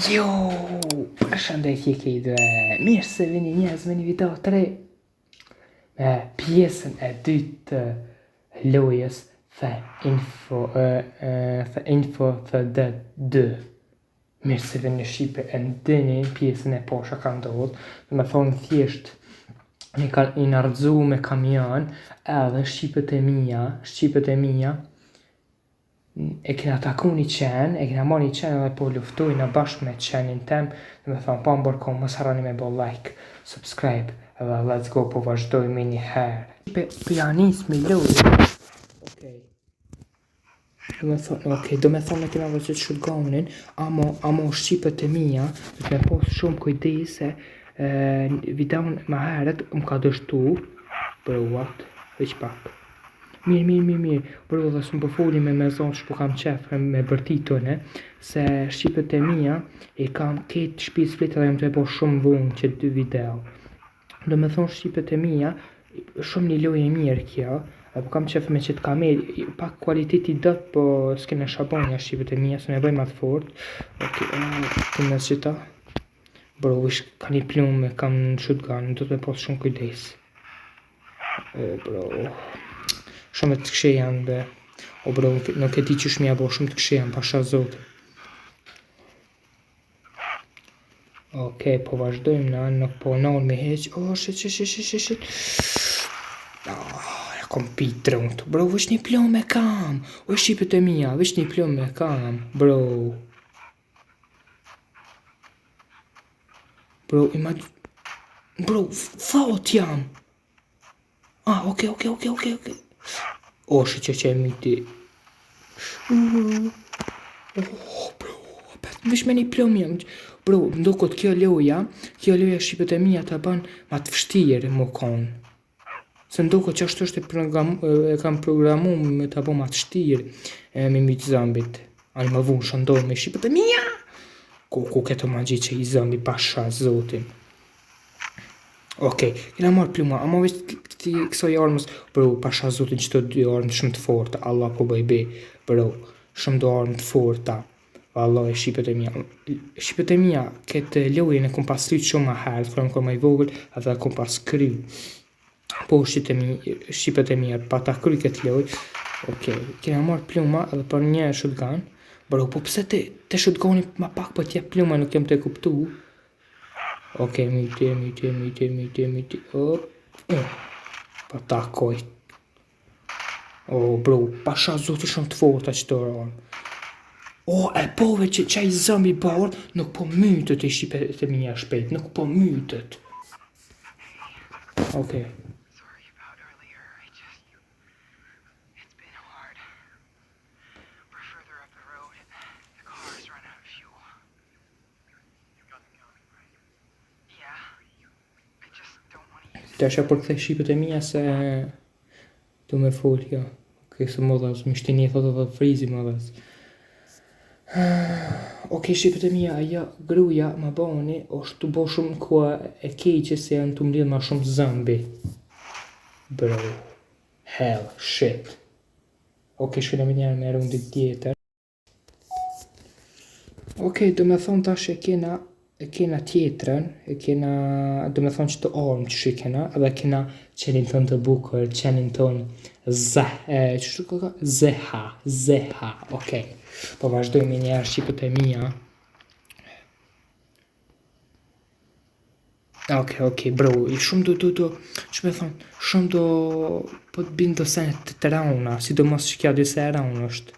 Jo, përshëndetje kejtëve, mirë se vini njerëz me një video të re me pjesën e dytë të lojës The Info the Dead 2. Mirë se vini në Shqipe e ndini pjesën e posha ka ndodhë, dhe me thonë thjesht i nardzu me kamion edhe shqipet e mija e kena taku një qenë, e kena marrë një qenë dhe po luftojnë bashkë me qenin tem, dhe me thonë pa më bërko, mos harroni me bo like, subscribe, edhe let's go po vazhdojmë një herë. Për janis me lojë, do me thonë me kena vëzit shotgunin, amo shqipet e mija, dhe me posë shumë kujdes se videon ma herët më ka dështu, për what, veç pak. Mirë, bro dhe së më përfoli me zonë që po kam qefë me bërtitone, se shqipet e mija i kam ketë shpis fletë dhe jam të e po shumë vonë që 2 video. Do me thonë shqipet e mija, shumë një lojë e mirë kjo, po kam qefë me qëtë kamerë, pak kualiteti dëtë, po s'kene shabonja shqipet e mija, së me bëjmë atë fort. Të me qëta. Bro, ka një plume, kam në shotgun, do të me posë shumë kujdes. Bro... Shumë të këshe janë be. O bro, nuk e di që shmja bo, shumë të këshe janë, pasha zote. Okej, po vazhdojmë na, nuk po nalë me heq. Shit. Ja kom pi trungt. Bro, vësh një plume kam. O shqipet e mija, vësh një plume kam. Bro, thot jam. Okej. O, shit që e miti. Bro, vish me një plom jam. Bro, ndokot kjo loja shqipet e mija të ban ma të vështirë më konë. Se ndokot që ashtu është e kam programu me të ban ma të vështirë me mitë zambit. Ani më vunë shëndohë me shqipet e mija. Ku keto ma gjithë që i zambi pasha zotin. Okej, kena marrë pluma, ama veç këti kësoj armës, bro, pasha zotin që të 2 armë shumë të forta, Allah po bëjbe, bro, shumë do armë të forta, Allah e shqipet e mija. Shqipet e mija, këtë lojën e kom pas lytë shumë ma herë, kërëm kërë ma i vogël, edhe kom pas kry. Po shqipet e mija, pa ta kry këtë lojë, okej, kena marrë pluma edhe për një shotgun, bro, po pse të shotguni ma pak për tje pluma nuk jem të kuptu. Okej, myti, pa takoj. Bro, pasha zoti shumë të forta që të rarë. E pove që qaj zëmbi bardh, nuk po mytët e shqipet e mija shpejt, nuk po mytët. Okej. Të asha për këthe shqipet e mija se du me folë kjo. Okej, së më dhaz, mishtini e thotë dhe frizi më dhaz. Okej, shqipet e mija, aja gruja ma bani është të bo shumë kua e keqe se janë të mlidhë ma shumë zëmbi. Bro, hell, shit. Okej, shkëna me njerë me rundit tjetër. Okej, do me thonë tash e kena tjetërën, do me thonë që të armë që shikena, edhe kena qenin tonë të bukër, qenin tonë Zeha, okej. Po vazhdojmë njerë shqipët e mija. Okej, bro, i shumë do, që me thonë, shumë do, po të bindë do senet të rauna, sidomos që kja dy se rauna është.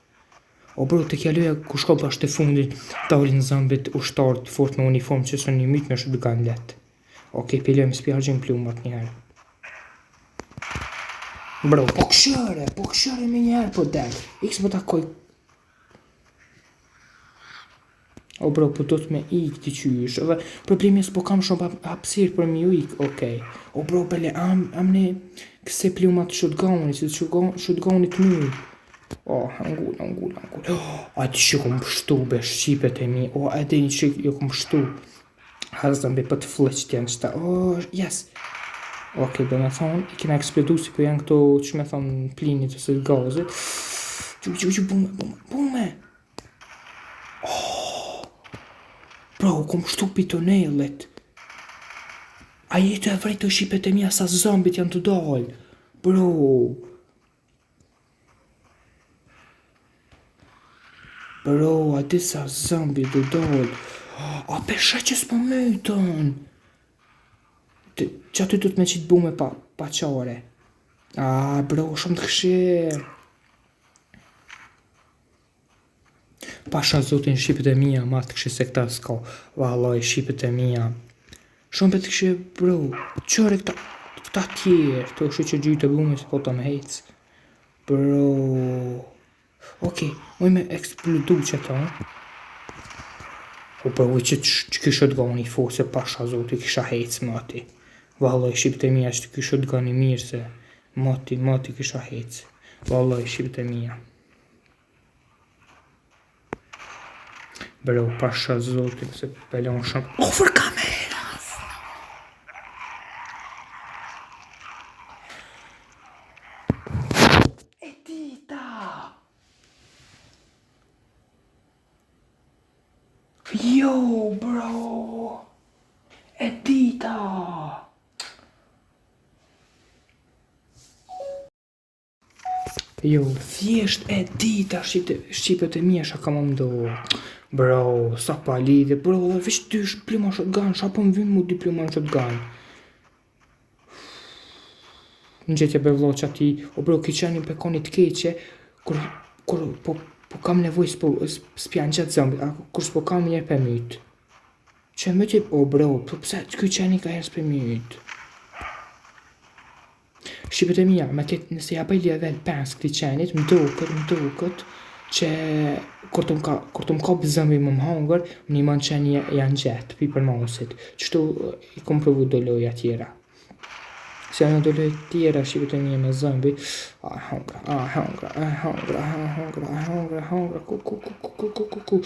Bro, të kja loja ku shko pa shte fundit, dalin zambit ushtarë të fort me uniform që së një mytë me shotgun letë. Okej, pëllojmë spjargjim plumat njëherë. Bro, po këshëre me njëherë po delë, x po takoj. Bro, po do të me ik t'i qysh, edhe problemi s'po kam shumë hapsirë për mi u ik, okej. Bro, bele, amne këse plumat shotgunit, si shotgunit mytë. Angull. A ti që kom pështu be shqipet e mi. A di një që jo kom pështu. Hazëm be për të fleqt janë qëta. Yes. Okej, do me thonë, i kena eksplodu si po janë këto që me thonë plinit ose gazit. Bume. Bro, kom shtupi tunelit. A jetë e vrejt të shqipet e mija sa zombit janë të dalë. Bro. Bro, a di sa zombit të dalë. A pesha që s'po mytën. Që aty du të me qitë bume pa qare. Bro, shumë të këshirë. Pasha zotin shqipet e mija, ma të këshirë se këta s'ka. Valoj, shqipet e mija. Shumë për të këshirë, bro. Qëre këta tjerë. Të është që gjytë e bume se po të me hecë. Bro. Okej, moj me eksplodu që ta. Bro, që këshët gani fose pasha zotin kisha hecë më ati. Valoj, shqipet e mija që këshët gani mirë se mati kisha hecë. Valoj, shqipet e mija. Bro, pasha zotin se pelon shumë. Over kameras! Edita! Yo, bro! Edita! Jo, thjesht Edita shqipet e mija shaka më mdo. Bro, sa pa lidhe, bro, dhe veç ty pluma shotgun, shapo më vim mu dy pluma shotgun. Në gjetje bevlo që ati, bro, ki qeni pe konit keqe, kur po kam nevoj s'pjan qatë zëmbit, kur s'po kam njerë pe mytë. Që më që, bro, pëse ki qeni ka herë s'pe mytë. Shqipet e mija, me ketë nëse ja bëj level 5 këti qenit, më duket, që kur të më kap zëmbi më hangër, më një man qeni janë gjetë, pi për mausit. Qështu i kom provu do loja tjera. Se janë do loja tjera, shqipet e mija me zëmbi, hangër, ku.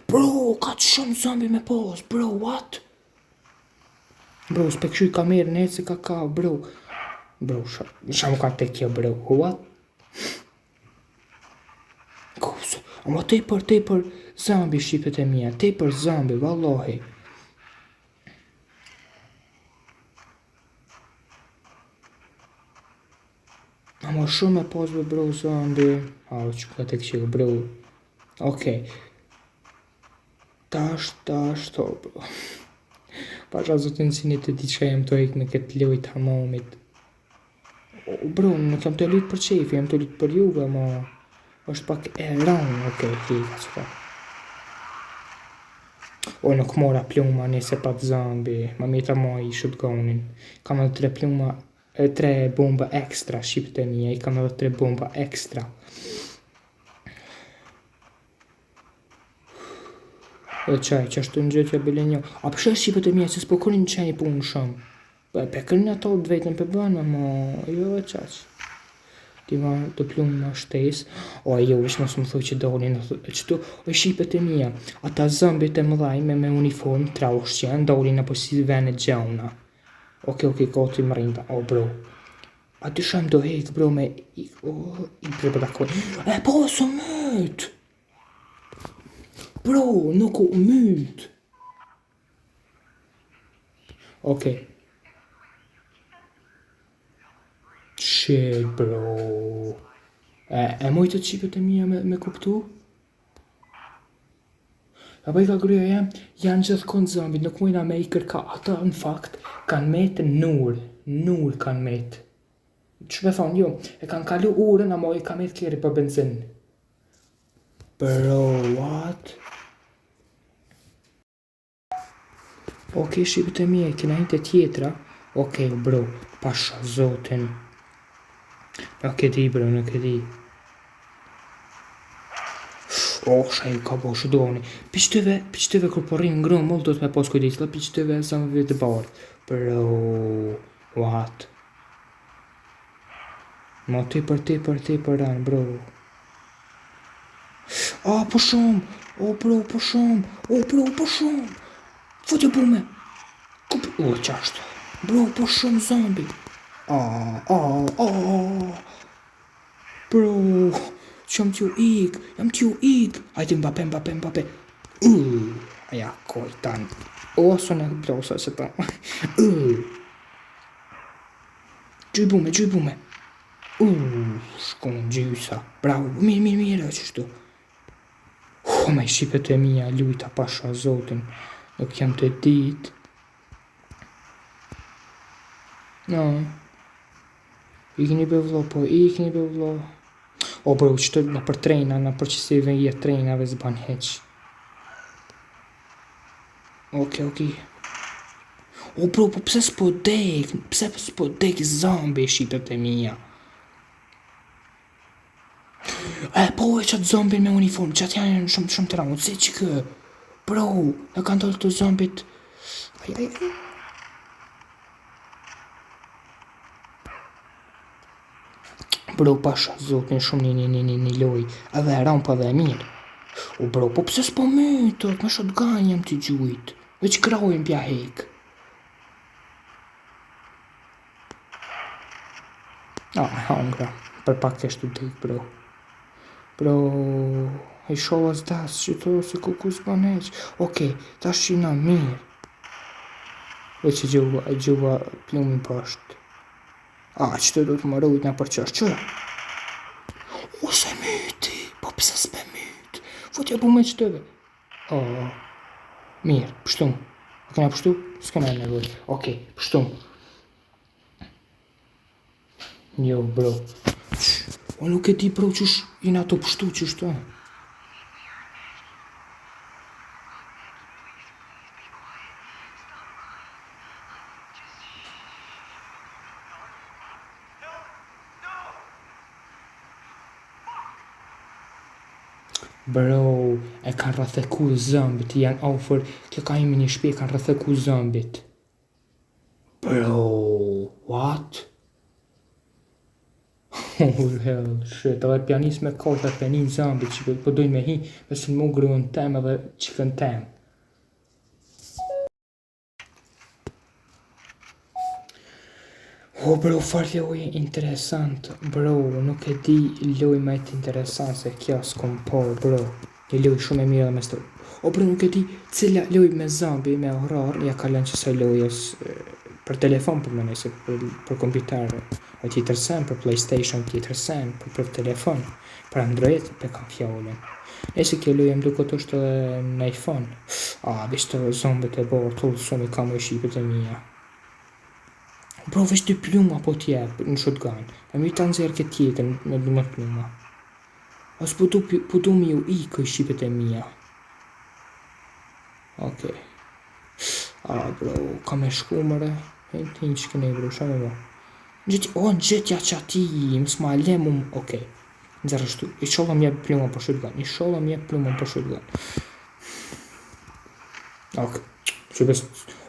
Bro, ka të shumë zëmbi me pos, bro, what? Bro, s'pe këshuj kamerën e se ka, bro. Bro, shamu ka të kjo, bro, what? Ama tepër zambi shqipet e mija, tepër zambi, vallohi. Ama shumë e posbe, bro, zambi. Që ka të këshirë, bro. Okej. Tash, bro. Pasha zotin sinit e di që jem të ikë me këtë lojt hamamit. Bro, nuk jam të lujt për qefi, jam të lujt për juve, ma është pak e rënë, okej, hika që fa. Nuk mora pluma nëse pa të zambi, ma mjeta ma i shotgunin. Kam edhe 3 bomba ekstra, shqipet e mija, i kam edhe 3 bomba ekstra. Qaj, që ashtu në gjëtja bile një. A përshë shqipet e mija që s'po kërin qeni punë shumë. Pe kërin ato të vetën pe bëna, ma jo e qaq. Ti ma të plumë ma shtes. Jo, vish mos më thuj që dolin. Qëtu, shqipet e mija. Ata zëmbit e mëdhaj me uniform, traushqen, dolin apo si venet gjauna. Okej, ka ti më rinda. Bro. A ti shem do hek, bro, me i prebëdakoj. Po, së myt! Bro, nuk u myt! Okej. Shit, bro. E mojtë të qipet e mija me kuptu? Apo i ka gruja jem, janë gjithë konë zëmbit, nuk mujna me i kërka. Ata në fakt kanë metë nur kanë metë. Që me thonë, jo, e kanë kalu urën, ama i ka metë kjeri për benzin. Bro, what? Okej, shqipet e mija, kena hinte tjetra. Okej, bro, pasha zotin. Nuk e di, bro, nuk e di. Shaj, ka po shudoni. Piqtëve kur porrin ngrën, mëllë do të me pos kujdisla, piqtëve zëmëve të barë. Bro, what? Ma tepër ranë, bro. Po shumë. Bro, po shumë. Fotja bume. Qashtë. Bro, po shumë zombi. Bro, që jam t'ju ik. Hajde Mbappe. Ja, kojtan. O, së në blosa se ta. Gjybume. Shkon gjysa. Bravo, mirë, qështu. Me shqipet e mija, lujta pasha zotin. Nuk jam të dit. No. Ikni be vlo. O bro, qëtë në për trejna, në për që si venje trejnave zban heq. Ok. O bro, po pse s'po dek zombi shqipet e mija? Po e qatë zombin me uniform, qatë janë shumë të ramu, se që kë? Bro, e kanë dollë të zombit. Aj. Bro, pasha, zotin shumë një loj, edhe e rampa dhe mirë. O bro, po pse s'po mytët, me shotgun jam t'i gjujt, veç krajnë pja hek. Hangra, për pak e shtu dik, bro. Bro, i shoha s'das që to se ku s'ban heq. Okej, ta shqina mirë. Veç e gjuva plumin pashtë. Që të do të më rujt në përqash, që? O, se myti, po pse s'pe myt? Fotja bu me qëtëve. Mirë, pështum. A këna pështu? S'kena nevoj. Okej, pështum. Jo, bro. O, nuk e ti, bro, qësh jina to pështu, qësh të? Bro, e kanë rrëtheku zëmbit, janë ofër, kjo ka imi një shpi, e kanë rrëtheku zëmbit. Bro, what? Oh hell, shit, edhe pianis me kota të një zëmbit që po dojnë me hi, besin mu gruën tem edhe qikën tem. O bro, farë loj interesant, bro, nuk e di loj ma e interesant se kja s'kom po, bro. Një loj shumë e mirë dhe me stërë. O bro, nuk e di cila loj me zambi, me horror, ja kalën që se lojës për telefon për mëne, se për kompjuter, o tjetër sen, për PlayStation, tjetër sen, për telefon, për Android, për kam fjollën. Nëse kjo loj më duke të është edhe në iPhone. Vishtë zombit e borë, tullë shumë i kam e shqipet e mija. Bro, veç dy pluma po t'jep në shotgun. E mi të nëzirë këtë tjetër në du më pluma. As po du mi ju i këj shqipet e mija. Okej. Bro, ka me shku mëre. Hinë që këne, bro, shumë e bo. Gjetja që ati, mësma lemu. Okej. Nëzirë shtu. I sholla mi jep pluma për shotgun. Okej.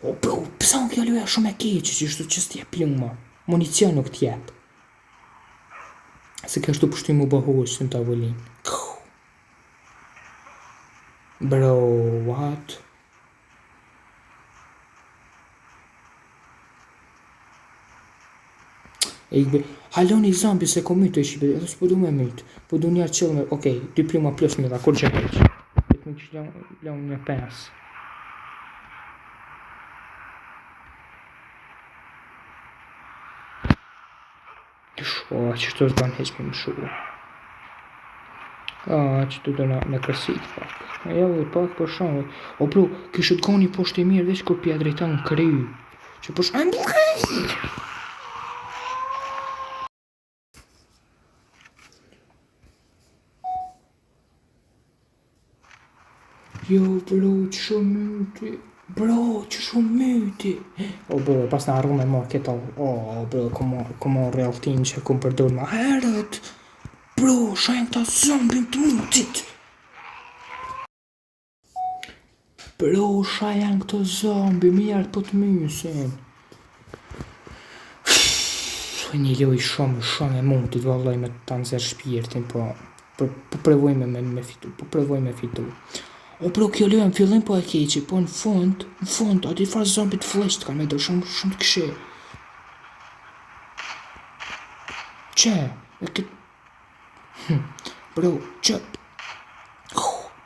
O bro, pësa në kjo luja shumë e keqë që shtu që s'tjep pluma. Municion nuk t'jep. Se kështu pështu mu bëhush në tavolin. Bro, what? Haloni zambi se ko mytë e shqipe, edhe s'po du me mytë. Po du njerë qëllë me, okej, 2 pluma plus me dha, kur që heq. Vetë më që laun me 5. Që të zban heq me më shu. Që të do në kërsit pak. Ja dhe pak për shumë. O bro, kështë të goni poshtë e mirë veç kur pja drejta në kry. Që për shumë bukaj. Jo bro, që shumë myti. O bro, pas në arru me marrë këta. Bro, komo realtin që kom përdojnë ma herët. Bro, shajnë këta zombin të mutit. Bro, shajnë këta zombi, mirë po të mysin. Një loj shumë e mutit, vallaj me të nëzër shpirtin, po prevoj me fitu. O bro, kjo lojë në fillim po e keqi, po në fund, ati farë zombit flesht ka me do shumë të këshe. Që? Bro, që?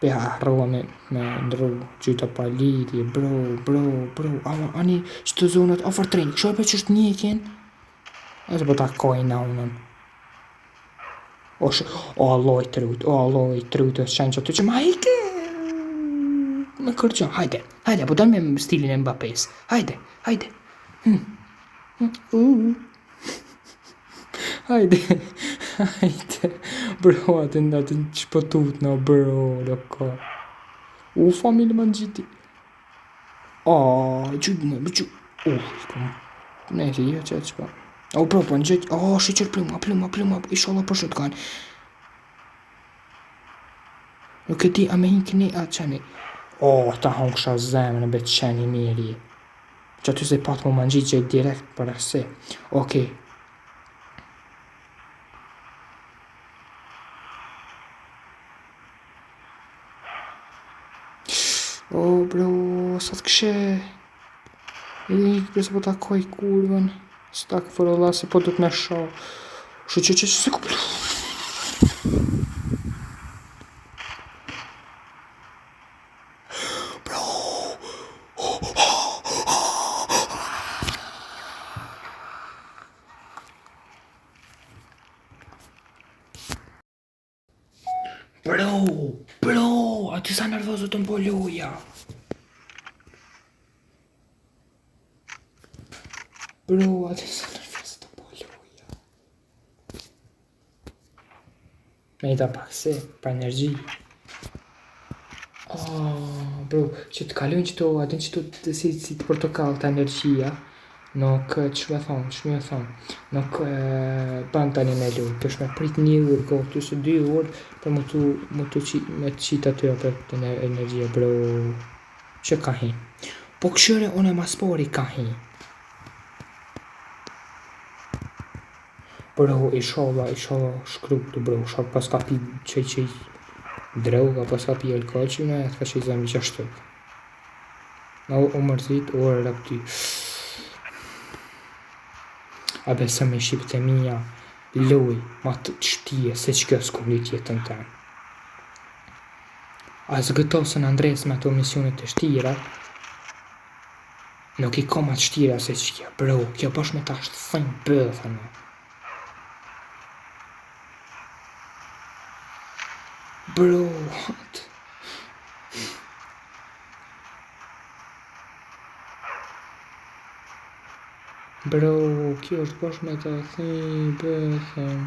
Ja, harrova me ndru gjyta pa lidhje, bro. Ani që të zonët ofër treni, kështu e që është njëkin? E se po takoj në unën. O, alloj trut, është qenë që të që ma hike. Me kërgjo, hajde, po dal me stilin e Mbappes. Hajde. Hajde. Bro, atë që pëtut në bro, loko. Familje më në gjiti. Gjyt. Neyse, ja që pa. Bro, po në gjyt. Shqyqër pluma. Ishallah për shëtë kanë. Nuk e ti, a me hinkini atë qeni. Ta hongësha zemën e betë qeni miri. Që aty se patë më në gjitë që direkt për ase. Okej. Bro, sa të këshe. Përse po takoj kurvën. Së takë për Allah se po du të me sho. Që se ku plu. Bro, aty sa nervozo të mboloja. Me i ta pak se, pa energji. Bro, që të kalojnë që të si të portokall të energjia, nuk që me thonë, nuk ban tani me lu, përsh me prit 1 orë, kohë të së 2 orë, për me të qita të për të energjia, bro, që ka hi. Po këshyre, unë e maspori ka hi. Bro, ishallah shkruptu, bro, shak pas ka pi qej droga, pas ka pi alkohol që në e të ka që i zemi qashtu. Na u mërzit, u e rapti. A besëm me shqipët e mija, loj, ma të shtije, se që kjo s'ku një tjetën të. A zgëtosën Andres me ato misionet të shtira, nuk i ka ma të shtira se që kjo, bro, kjo bësh me ta shtë thënë bëthën. Bro, what? Bro, kjo është bosh me ta thënë bëthën.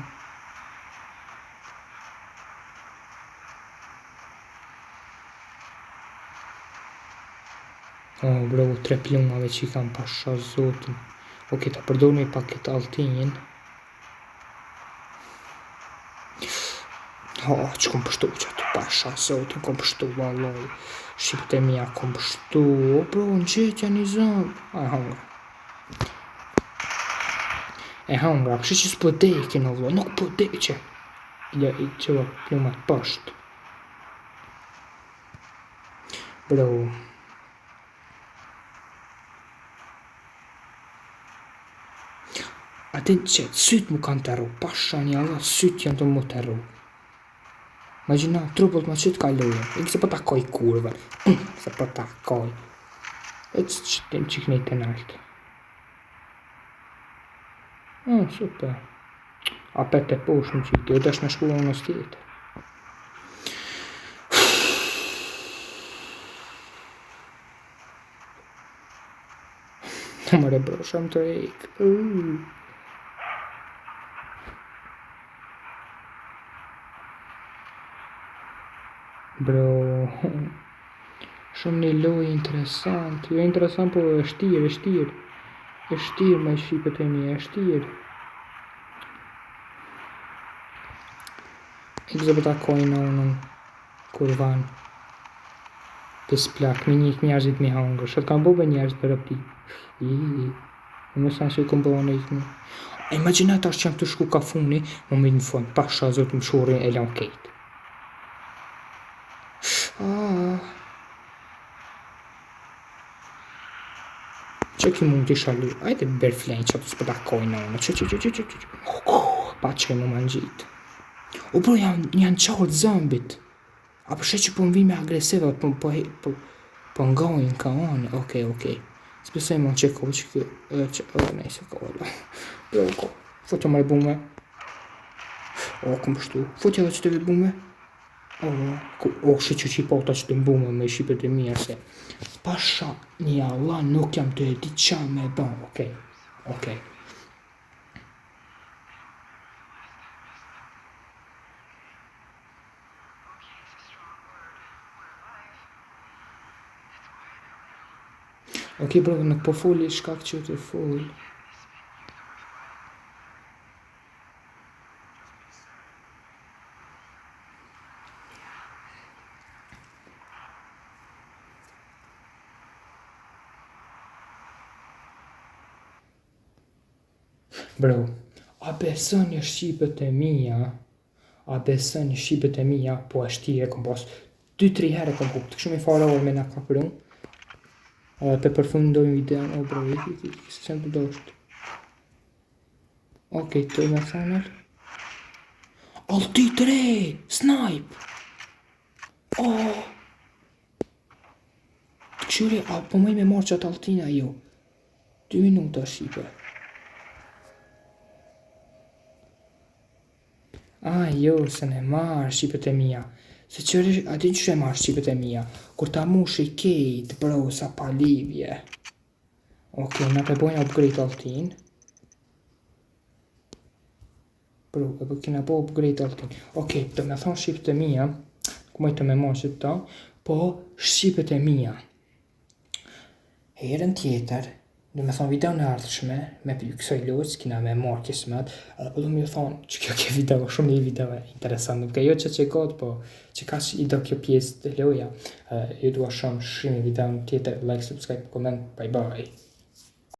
Bro, 3 plumave që i kam pasha zotin. Oke, ta përdoj një paket altinjen. Që kom pështu që të pasha zotin, kom pështu valoj. Shqipët e mija kom pështu. Bro, në qëtja një zëmë. E hangra, kështë që s'po dekin o vlo, nuk po deqe. I që plumat pësht. Bro. Atin që sytë mu kanë të ru, pasha një Allah, sytë janë të mu të ru. Imagina, trupët ma që të kalujë, e se po takoj kurve, se po takoj. E që të më qikni të naltë. Super. A për të posh më qikti, o të është me shkullë në stjetë. Në mëre bro, sham të rejkë. Bro, shumë një loj interesant, jo interesant po e shtirë, me shqipët e mi, e shtirë. E këzë për takojnë në unën, kurvan, të splak, mi njëk njerëzit mi hangër, shëtë kam bobe njerëzit për rëpti. Në mësan që i kom bobe në ikë. Imaginat ashtë që jam të shku kafuni, më me në fond, pasha zotë më shurin e lan kejtë. Që ki mund t'i shalu, ajde bërë flenjë që të s'po takojnë në unë, që pa që më më në gjitë. Bro, janë qalë zëmbit. Apo shë që po më vinë me agresive, po ngojnë ka onë, okej. S'besoj më që ko që nejse ka ola. Ko, fotja më e bume. Kom pështu, fotja dhe që të bume. Shë që po ta që të bume me shqipet e mija se. Pasha një Allah nuk jam të e di qa me ban, okej. Okej, bro, nuk po foli shkak që të fol. Bro, a beson një shqipet e mija? Po e shtire kom pas 2-3 herë kom po, të kështu me fara me nga ka përun. Pe përfundojnë videon, bro, se sem të dosht. Okej, të me thanër. Alti 3! Snipe! Të këshyri, po mëj me marrë qatë altina jo. 2 minuta shqipe. Jo, se ne marrë shqipet e mija. Se qëri, ati që e marrë shqipet e mija? Kur ta mush i kejt, bro, sa pa livje. Okej, na përbojnë upgrade altin. Bro, kina po upgrade altin. Okej, të me thonë shqipet e mija, ku mëj të me marrë që ta, po shqipet e mija. Herën tjetër, du me thonë video në ardhshme, me kësoj lojës, kina me marrë kismet, edhe po du me thonë që kjo ke video, shumë një video interesant, nuk e jo që gotë, po që ka që i do kjo pjesë të loja, ju dua shumë shimi video në tjetër, like, subscribe, comment, bye bye.